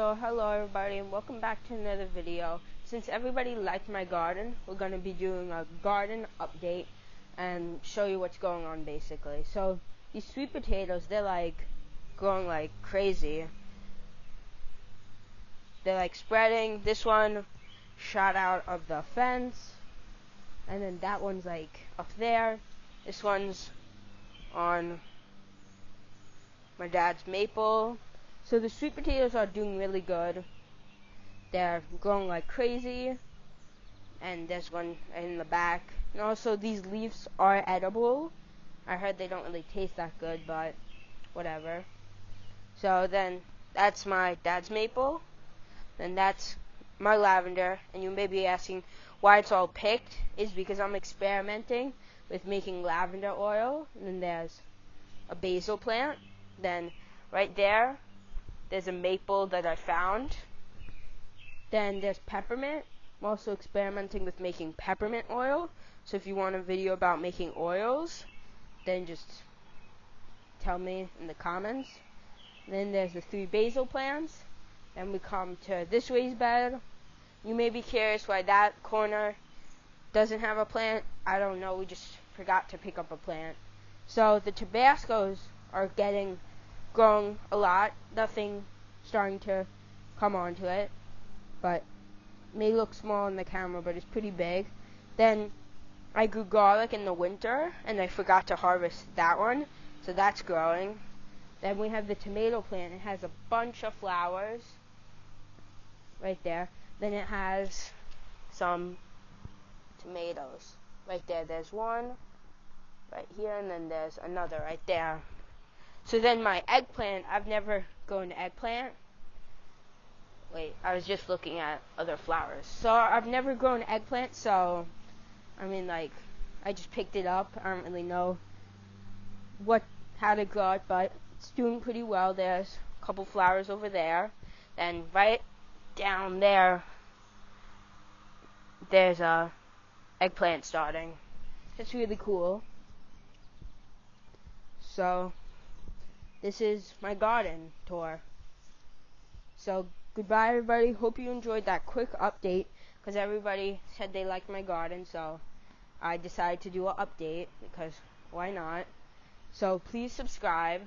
So hello everybody and welcome back to another video. Since everybody liked my garden, we're going to be doing a garden update and show you what's going on basically. So these sweet potatoes, they're like growing like crazy. They're like spreading. This one shot out of the fence, and then that one's like up there. This one's on my dad's maple. So the sweet potatoes are doing really good. They're growing like crazy. And there's one in the back. And also these leaves are edible. I heard they don't really taste that good, but whatever. So then that's my dad's maple. Then that's my lavender. And you may be asking why it's all picked. Is because I'm experimenting with making lavender oil. And then there's a basil plant. Then right there's a maple that I found. Then there's peppermint. I'm also experimenting with making peppermint oil. So if you want a video about making oils, then just tell me in the comments. Then there's the 3 basil plants. Then we come to this raised bed. You may be curious why that corner doesn't have a plant. I don't know, we just forgot to pick up a plant. So the Tabascos are growing a lot. Nothing starting to come onto it, but it may look small in the camera, but it's pretty big. Then I grew garlic in the winter, and I forgot to harvest that one, so that's growing. Then we have the tomato plant. It has a bunch of flowers right there. Then it has some tomatoes right there. There's one right here, and then there's another right there. So then my eggplant, I've never grown an eggplant. Wait, I was just looking at other flowers. So I've never grown an eggplant, so I mean, like, I just picked it up. I don't really know how to grow it, but it's doing pretty well. There's a couple flowers over there. Then right down there, there's a eggplant starting. It's really cool. So this is my garden tour. So goodbye everybody. Hope you enjoyed that quick update, because everybody said they liked my garden, so I decided to do an update because why not? So please subscribe.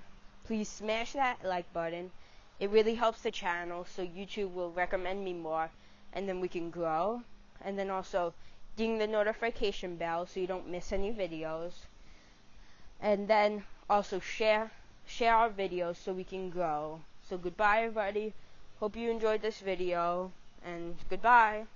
Please smash that like button. It really helps the channel, so YouTube will recommend me more, and then we can grow. And then also ding the notification bell so you don't miss any videos. And then also share our videos so we can grow. So goodbye everybody. Hope you enjoyed this video, and goodbye.